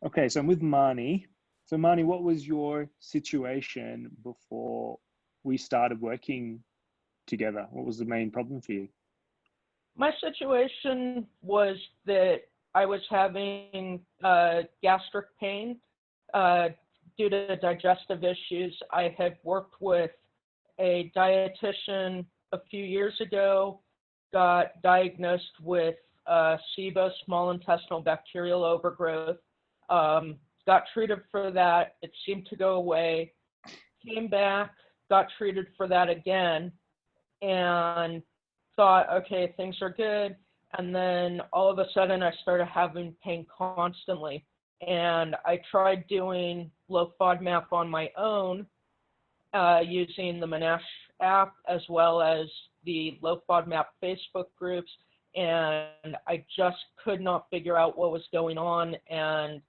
Okay, so I'm with Marni. So Marni, what was your situation before we started working together? What was the main problem for you? My situation was that I was having gastric pain uh, due to digestive issues. I had worked with a dietitian a few years ago, got diagnosed with SIBO, small intestinal bacterial overgrowth, got treated for that. It seemed to go away, came back, got treated for that again, and thought, okay, things are good. And then all of a sudden I started having pain constantly. And I tried doing low FODMAP on my own using the Monash app as well as the low FODMAP Facebook groups. And I just could not figure out what was going on. And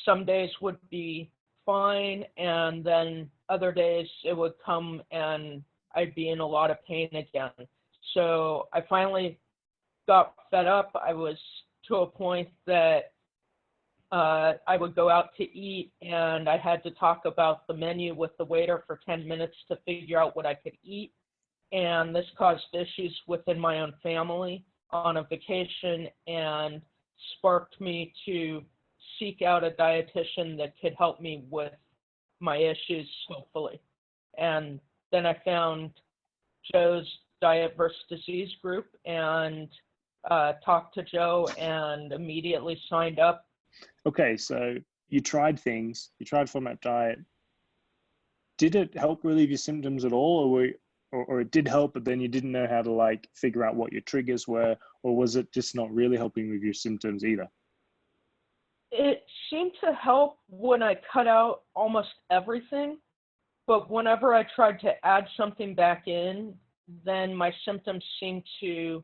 some days would be fine. And then other days it would come and I'd be in a lot of pain again. So I finally got fed up. I was to a point that I would go out to eat and I had to talk about the menu with the waiter for 10 minutes to figure out what I could eat. And this caused issues within my own family on a vacation and sparked me to seek out a dietitian that could help me with my issues, hopefully. And then I found Joe's Diet versus Disease group and talked to Joe and immediately signed up. Okay, so you tried things, you tried FODMAP diet. Did it help relieve your symptoms at all, or it did help, but then you didn't know how to like figure out what your triggers were, or was it just not really helping with your symptoms either? It seemed to help when I cut out almost everything, but whenever I tried to add something back in, then my symptoms seemed to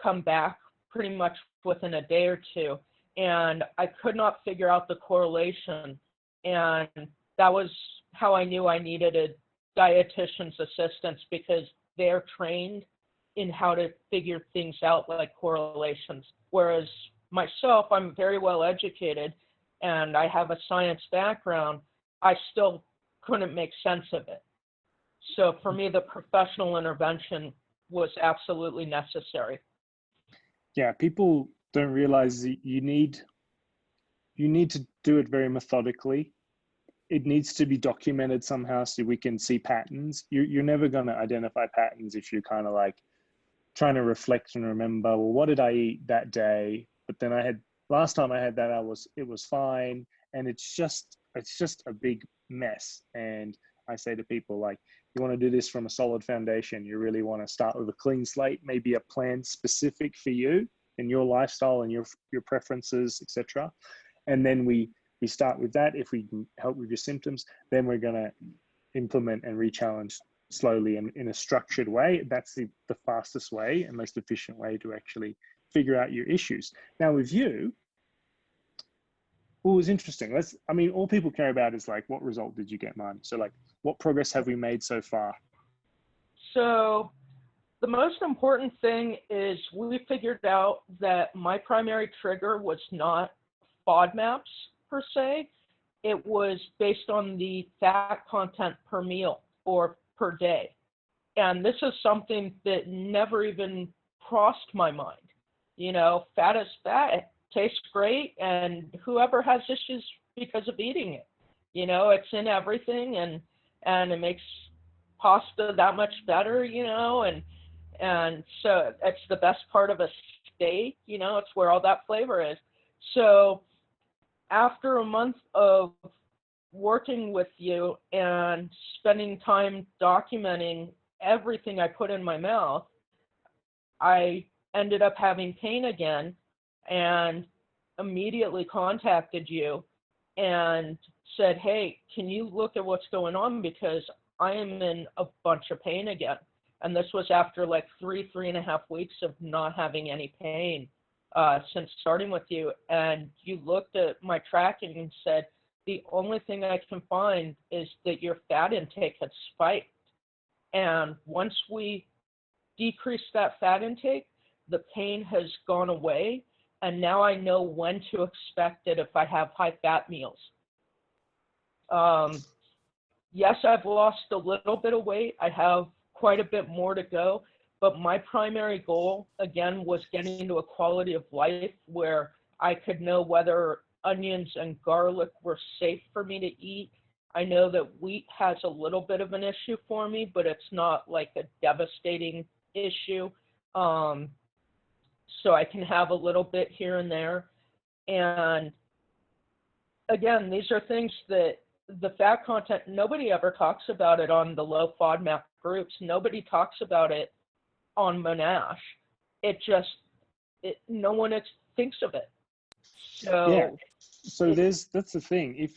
come back pretty much within a day or two. And I could not figure out the correlation. And that was how I knew I needed a dietitian's assistance, because they're trained in how to figure things out like correlations. Whereas myself, I'm very well educated and I have a science background. I still couldn't make sense of it. So for me, the professional intervention was absolutely necessary. Yeah, people don't realize you need to do it very methodically. It needs to be documented somehow so we can see patterns. You're never going to identify patterns if you're kind of like trying to reflect and remember, well, what did I eat that day? But then last time I had that, it was fine. And it's just a big mess. And I say to people, like, you want to do this from a solid foundation. You really want to start with a clean slate, maybe a plan specific for you and your lifestyle and your preferences, etc. And then we start with that. If we can help with your symptoms, then we're going to implement and re-challenge slowly and in a structured way. That's the fastest way and most efficient way to actually figure out your issues. Now with you, what was interesting, all people care about is like, what result did you get, man? So like, what progress have we made so far? So the most important thing is we figured out that my primary trigger was not FODMAPs per se. It was based on the fat content per meal or per day. And this is something that never even crossed my mind. You know, fat is fat, it tastes great, and whoever has issues because of eating it, you know, it's in everything, and it makes pasta that much better, you know, and so it's the best part of a steak, you know, it's where all that flavor is. So after a month of working with you and spending time documenting everything I put in my mouth, I ended up having pain again and immediately contacted you and said, hey, can you look at what's going on, because I am in a bunch of pain again. And this was after like 3.5 weeks of not having any pain since starting with you. And you looked at my tracking and said, the only thing I can find is that your fat intake had spiked. And once we decreased that fat intake, the pain has gone away and now I know when to expect it if I have high-fat meals. Yes, I've lost a little bit of weight. I have quite a bit more to go, but my primary goal, again, was getting to a quality of life where I could know whether onions and garlic were safe for me to eat. I know that wheat has a little bit of an issue for me, but it's not like a devastating issue. So I can have a little bit here and there. And again, these are things that the fat content, nobody ever talks about it on the low FODMAP groups. Nobody talks about it on Monash. No one thinks of it. So yeah, so that's the thing.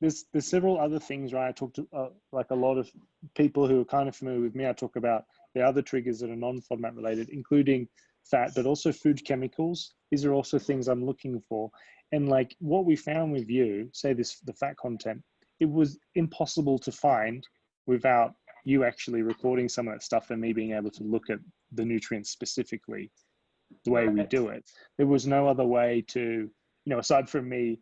There's several other things, right? I talk to like a lot of people who are kind of familiar with me. I talk about the other triggers that are non-FODMAP related, including fat, but also food chemicals. These are also things I'm looking for. And like what we found with you, say the fat content, it was impossible to find without you actually recording some of that stuff and me being able to look at the nutrients specifically the way we do it. There was no other way to, aside from me,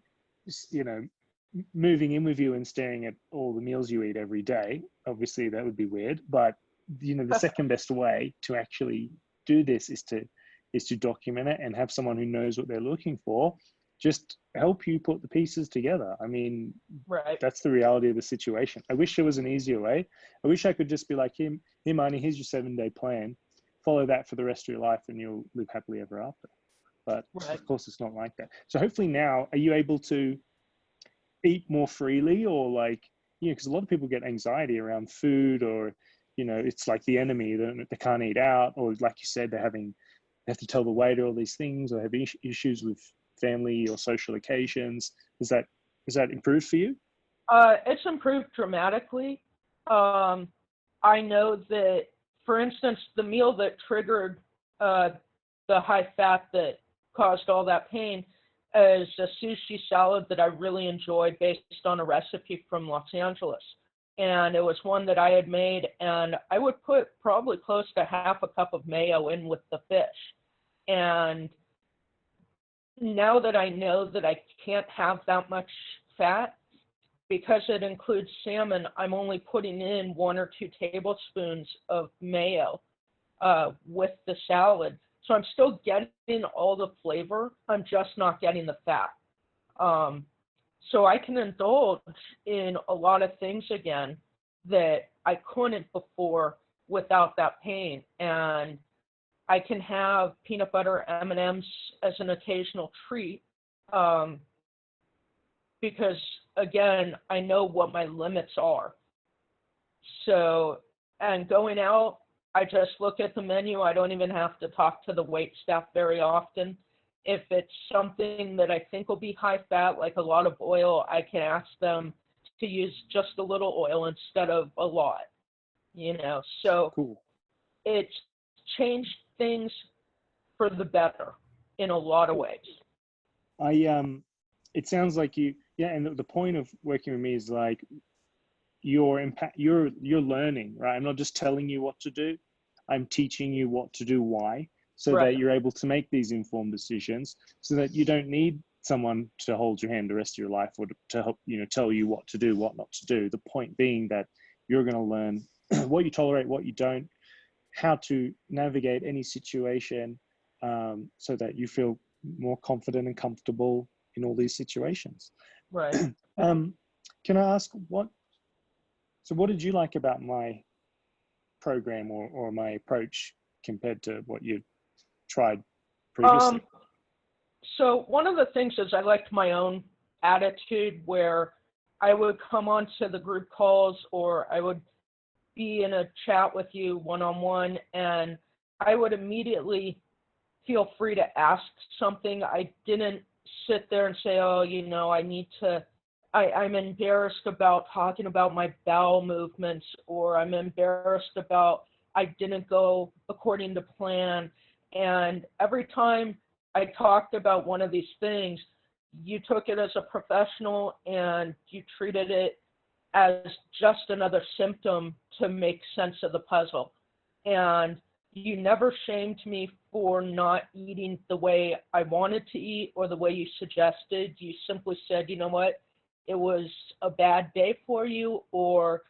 moving in with you and staring at all the meals you eat every day. Obviously that would be weird, but the second best way to actually do this is to document it and have someone who knows what they're looking for just help you put the pieces together. I mean, that's the reality of the situation. I wish there was an easier way. I wish I could just be like, here, Marni, here's your 7-day plan. Follow that for the rest of your life and you'll live happily ever after. But of course it's not like that. So hopefully now, are you able to eat more freely, or like, because a lot of people get anxiety around food, or, it's like the enemy, they can't eat out, or like you said, they have to tell the waiter all these things, or have issues with family or social occasions. Is that improved for you? It's improved dramatically. I know that, for instance, the meal that triggered the high fat that caused all that pain is a sushi salad that I really enjoyed based on a recipe from Los Angeles. And it was one that I had made, and I would put probably close to half a cup of mayo in with the fish. And now that I know that I can't have that much fat, because it includes salmon, I'm only putting in 1 or 2 tablespoons of mayo with the salad. So I'm still getting all the flavor. I'm just not getting the fat. So I can indulge in a lot of things again that I couldn't before without that pain. And I can have peanut butter M&Ms as an occasional treat because, again, I know what my limits are. So, and going out, I just look at the menu. I don't even have to talk to the wait staff very often. If it's something that I think will be high fat, like a lot of oil, I can ask them to use just a little oil instead of a lot, So cool. It's changed things for the better in a lot of ways. It sounds like and the point of working with me is like, you're learning, right? I'm not just telling you what to do. I'm teaching you what to do, why, so that you're able to make these informed decisions, so that you don't need someone to hold your hand the rest of your life, or to help, tell you what to do, what not to do. The point being that you're going to learn what you tolerate, what you don't, how to navigate any situation, so that you feel more confident and comfortable in all these situations. Right. Can I ask what did you like about my program or my approach compared to what you tried previously? So one of the things is I liked my own attitude, where I would come onto the group calls, or I would be in a chat with you one-on-one, and I would immediately feel free to ask something. I didn't sit there and say, I'm embarrassed about talking about my bowel movements, or I'm embarrassed about I didn't go according to plan. And every time I talked about one of these things, you took it as a professional and you treated it as just another symptom to make sense of the puzzle. And you never shamed me for not eating the way I wanted to eat or the way you suggested. You simply said, you know what, it was a bad day for you, or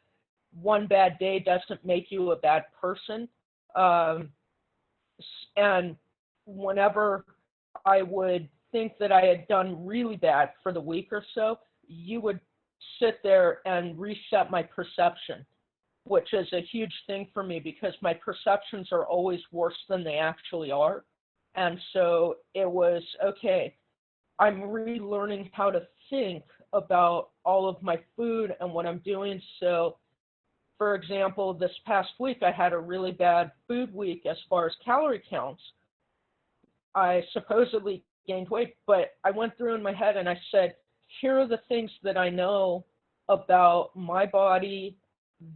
one bad day doesn't make you a bad person. And whenever I would think that I had done really bad for the week or so, you would sit there and reset my perception, which is a huge thing for me because my perceptions are always worse than they actually are. And so it was, okay, I'm relearning how to think about all of my food and what I'm doing. So, for example, this past week, I had a really bad food week as far as calorie counts. I supposedly gained weight, but I went through in my head and I said, here are the things that I know about my body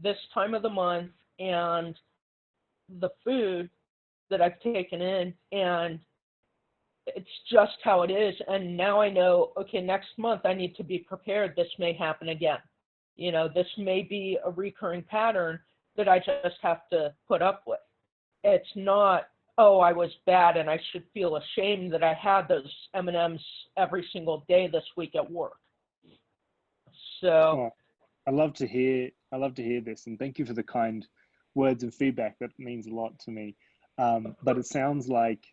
this time of the month and the food that I've taken in, and it's just how it is. And now I know, okay, next month I need to be prepared. This may happen again. You know, this may be a recurring pattern that I just have to put up with. It's not, oh, I was bad and I should feel ashamed that I had those M&Ms every single day this week at work. So Oh, I love to hear this, and thank you for the kind words and feedback. That means a lot to me. But it sounds like,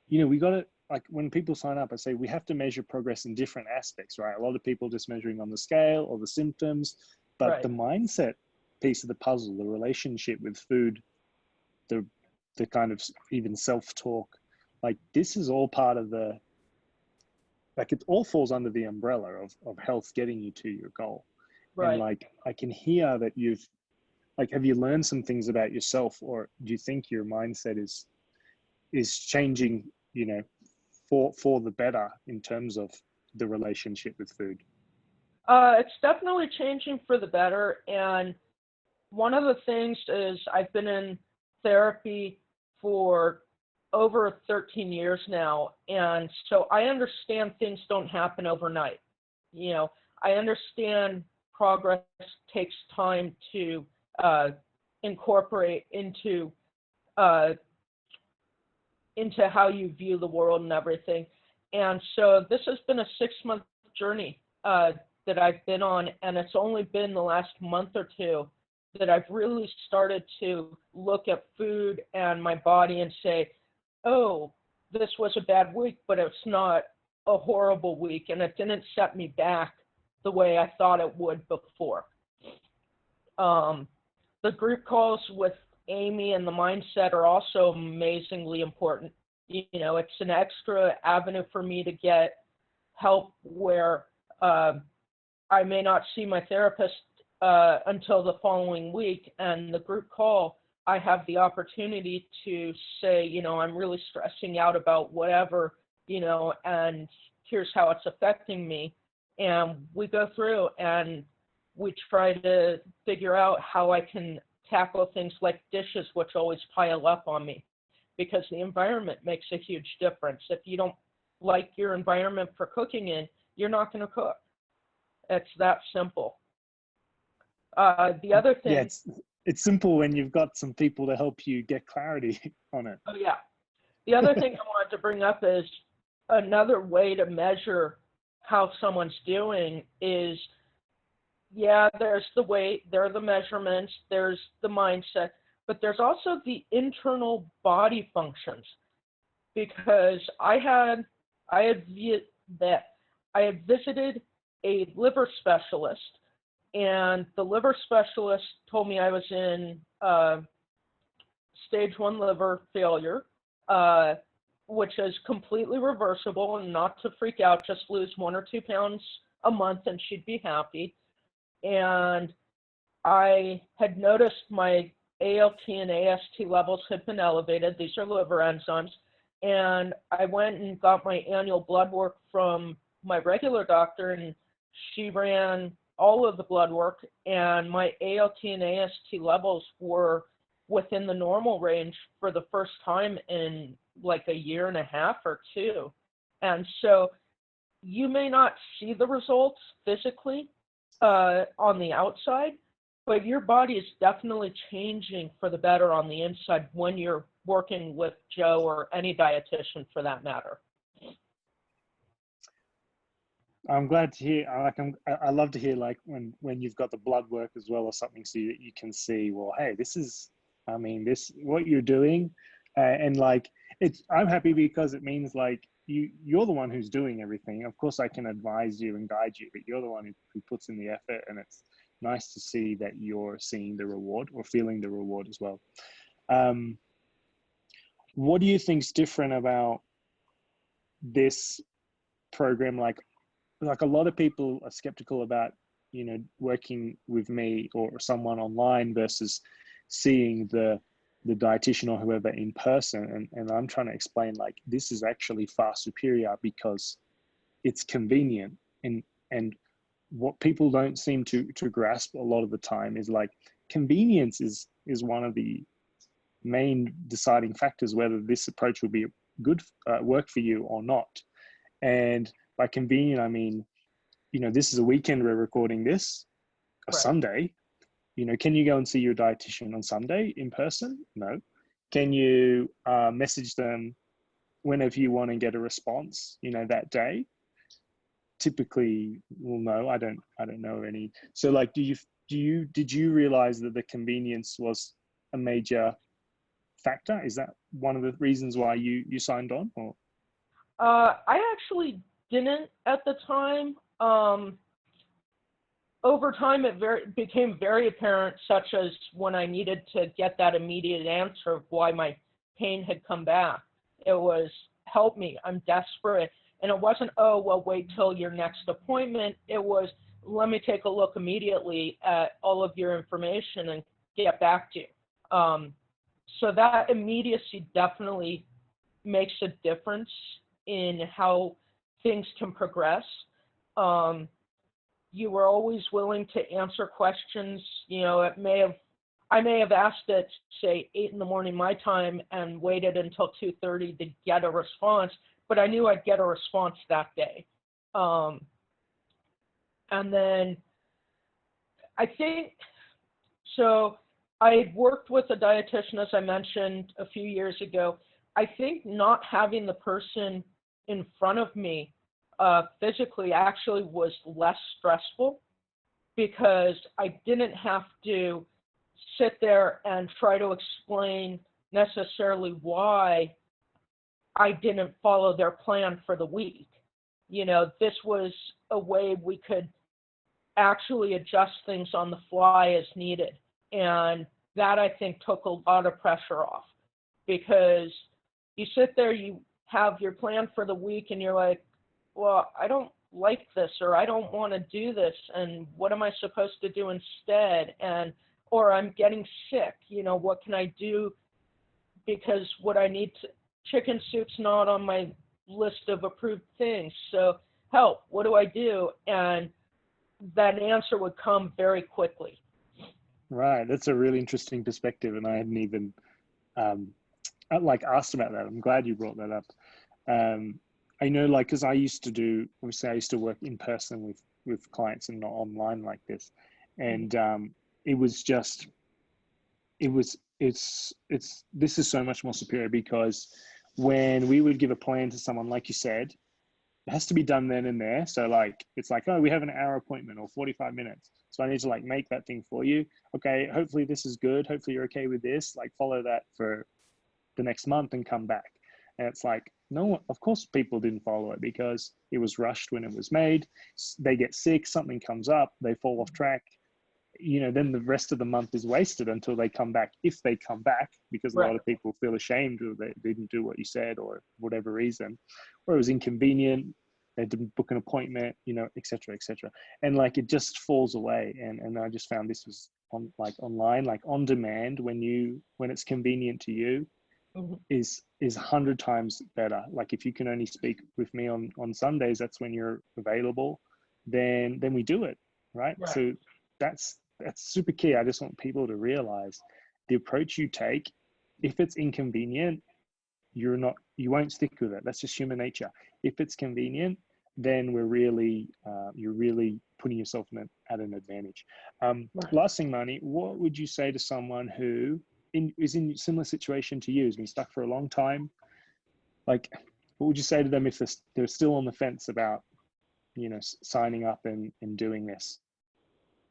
you know, we got to, like, when people sign up, I say we have to measure progress in different aspects, right? A lot of people just measuring on the scale or the symptoms, but right. the mindset piece of the puzzle, the relationship with food, the kind of even self-talk, like this is all part of the, like it all falls under the umbrella of health getting you to your goal. Right. And like, I can hear that you've, like, have you learned some things about yourself, or do you think your mindset is changing, you know, for the better in terms of the relationship with food? It's definitely changing for the better. And one of the things is I've been in therapy for over 13 years now. And so I understand things don't happen overnight. You know, I understand progress takes time to incorporate into how you view the world and everything. And so this has been a 6-month journey that I've been on, and it's only been the last month or two that I've really started to look at food and my body and say, oh, this was a bad week, but it's not a horrible week, and it didn't set me back the way I thought it would before. The group calls with Amy and the mindset are also amazingly important. You know, it's an extra avenue for me to get help where I may not see my therapist until the following week, and the group call, I have the opportunity to say, you know, I'm really stressing out about whatever, you know, and here's how it's affecting me. And we go through and we try to figure out how I can tackle things like dishes, which always pile up on me, because the environment makes a huge difference. If you don't like your environment for cooking in, you're not going to cook. It's that simple. The other thing. Yeah, it's simple when you've got some people to help you get clarity on it. Oh, yeah. The other thing I wanted to bring up is another way to measure how someone's doing is, yeah, there's the weight, there are the measurements, there's the mindset, but there's also the internal body functions. Because I had visited a liver specialist, and the liver specialist told me I was in stage 1 liver failure, which is completely reversible, and not to freak out, just lose 1 or 2 pounds a month and she'd be happy. And I had noticed my ALT and AST levels had been elevated. These are liver enzymes. And I went and got my annual blood work from my regular doctor, and she ran all of the blood work, and my ALT and AST levels were within the normal range for the first time in like a year and a half or 2. And so you may not see the results physically on the outside, but your body is definitely changing for the better on the inside when you're working with Joe or any dietitian for that matter. I'm glad to hear. I love to hear like when you've got the blood work as well or something, so you can see, well, hey, this is, I mean, this what you're doing, and like I'm happy because it means like you're the one who's doing everything. Of course, I can advise you and guide you, but you're the one who puts in the effort, and it's nice to see that you're seeing the reward or feeling the reward as well. What do you think's different about this program? Like a lot of people are skeptical about, you know, working with me or someone online versus seeing the dietitian or whoever in person. And I'm trying to explain like this is actually far superior because it's convenient. And what people don't seem to grasp a lot of the time is like convenience is one of the main deciding factors whether this approach will be good work for you or not. And by convenient, I mean, you know, this is a weekend we're recording this, a Right. Sunday. You know, can you go and see your dietitian on Sunday in person? No. Can you message them whenever you want and get a response, you know, that day? Typically, well, no, I don't know any. So like, did you realize that the convenience was a major factor? Is that one of the reasons why you signed on? Or I actually didn't at the time. Over time, it became very apparent, such as when I needed to get that immediate answer of why my pain had come back. It was, help me, I'm desperate. And it wasn't, oh, well, wait till your next appointment. It was, let me take a look immediately at all of your information and get back to you. So that immediacy definitely makes a difference in how things can progress. You were always willing to answer questions. You know, I may have asked at, say, 8 in the morning my time and waited until 2:30 to get a response, but I knew I'd get a response that day. And then I think, so I had worked with a dietitian, as I mentioned a few years ago. I think not having the person in front of me physically actually was less stressful because I didn't have to sit there and try to explain necessarily why I didn't follow their plan for the week. You know, this was a way we could actually adjust things on the fly as needed. And that, I think, took a lot of pressure off because you sit there, you have your plan for the week, and you're like, well, I don't like this, or I don't want to do this, and what am I supposed to do instead? And, or I'm getting sick, you know, what can I do? Because what I need to, chicken soup's not on my list of approved things, so help, what do I do? And that answer would come very quickly. right, that's a really interesting perspective, and I hadn't even like asked about that. I'm glad you brought that up. I know, like, because I used to work in person with clients and not online like this, and this is so much more superior because when we would give a plan to someone, like you said, it has to be done then and there. So like, it's like, oh, we have an hour appointment or 45 minutes. So I need to like make that thing for you. Okay, hopefully this is good. Hopefully you're okay with this. Like follow that for the next month and come back. And it's like, no, of course people didn't follow it because it was rushed when it was made. They get sick, something comes up, they fall off track. You know, then the rest of the month is wasted until they come back, if they come back, because a lot of people feel ashamed or they didn't do what you said or whatever reason, or it was inconvenient, they didn't book an appointment, you know, et cetera, et cetera. And like, it just falls away. And I just found this was online, like on demand, when it's convenient to you, is 100 times better. Like if you can only speak with me on Sundays, that's when you're available, then we do it, right? So that's super key. I just want people to realize the approach you take, if it's inconvenient, you won't stick with it. That's just human nature. If it's convenient, then you're really putting yourself at an advantage. Last thing, Marni, what would you say to someone who is in a similar situation to you, has been stuck for a long time, like, what would you say to them if they're still on the fence about, signing up and doing this?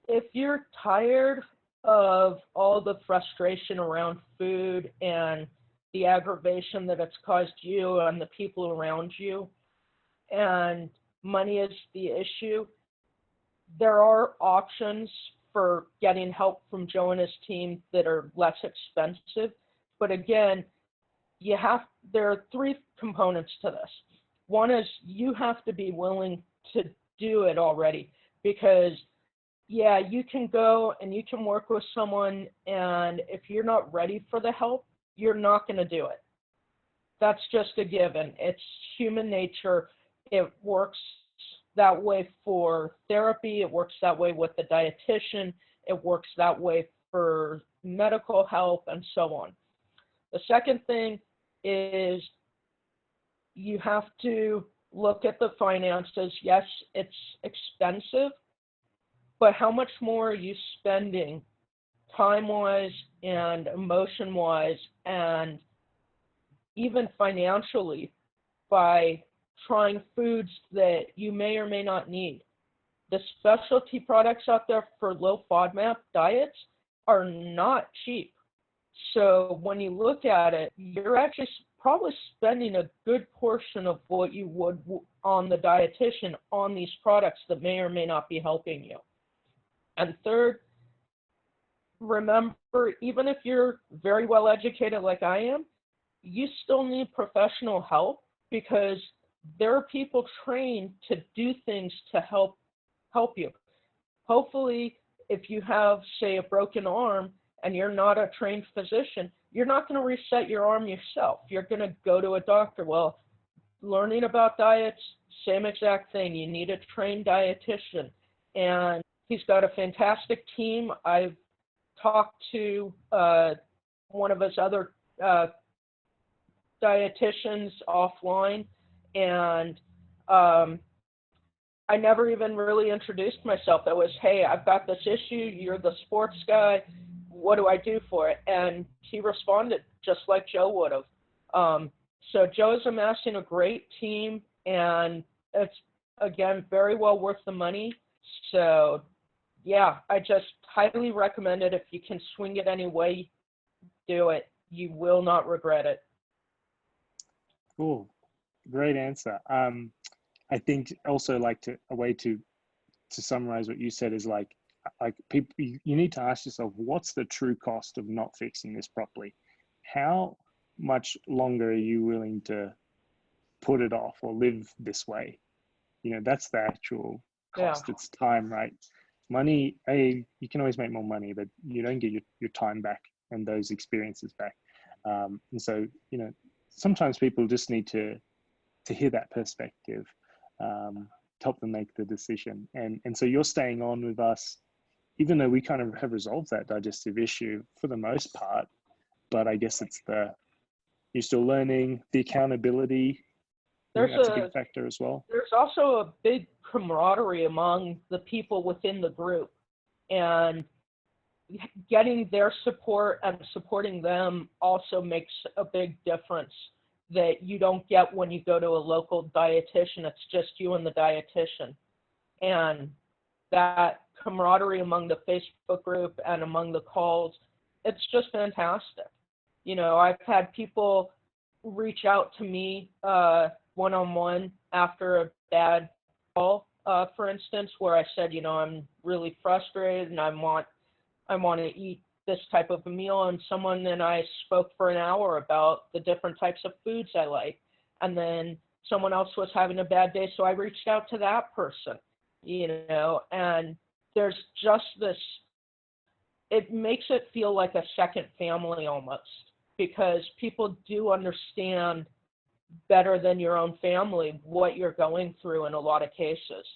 If you're tired of all the frustration around food and the aggravation that it's caused you and the people around you, and money is the issue, there are options for getting help from Joe and his team that are less expensive. But again, there are three components to this. One is you have to be willing to do it already, because yeah, you can go and you can work with someone, and if you're not ready for the help, you're not going to do it. That's just a given. It's human nature. It works that way for therapy. It works that way with the dietitian. It works that way for medical help and so on. The second thing is you have to look at the finances. Yes, it's expensive, but how much more are you spending time-wise and emotion-wise and even financially by trying foods that you may or may not need? The specialty products out there for low FODMAP diets are not cheap. So when you look at it, you're actually probably spending a good portion of what you would on the dietitian on these products that may or may not be helping you. And third, remember, even if you're very well educated like I am, you still need professional help, because there are people trained to do things to help you. Hopefully, if you have, say, a broken arm and you're not a trained physician, you're not going to reset your arm yourself. You're going to go to a doctor. Well, learning about diets, same exact thing. You need a trained dietitian, and he's got a fantastic team. I've talked to one of his other dietitians offline, and I never even really introduced myself. It was, hey, I've got this issue. You're the sports guy. What do I do for it? And he responded just like Joe would have. So Joe's amassing a great team, and it's, again, very well worth the money. So yeah, I just highly recommend it. If you can swing it any way, do it. You will not regret it. Cool. Great answer. I think also, like, a way to summarize what you said is like people, you need to ask yourself, what's the true cost of not fixing this properly? How much longer are you willing to put it off or live this way? That's the actual cost. Yeah. It's time, right? Money, you can always make more money, but you don't get your time back and those experiences back. And so, sometimes people just need to hear that perspective, to help them make the decision. And so you're staying on with us, even though we kind of have resolved that digestive issue for the most part, but I guess it's you're still learning, the accountability. That's a big factor as well. There's also a big camaraderie among the people within the group, and getting their support and supporting them also makes a big difference that you don't get when you go to a local dietitian. It's just you and the dietitian. And that camaraderie among the Facebook group and among the calls, it's just fantastic. I've had people reach out to me one-on-one after a bad call, for instance, where I said, I'm really frustrated and I want to eat this type of a meal, and someone and I spoke for an hour about the different types of foods I like. And then someone else was having a bad day, so I reached out to that person, and there's just this, it makes it feel like a second family almost, because people do understand better than your own family what you're going through in a lot of cases.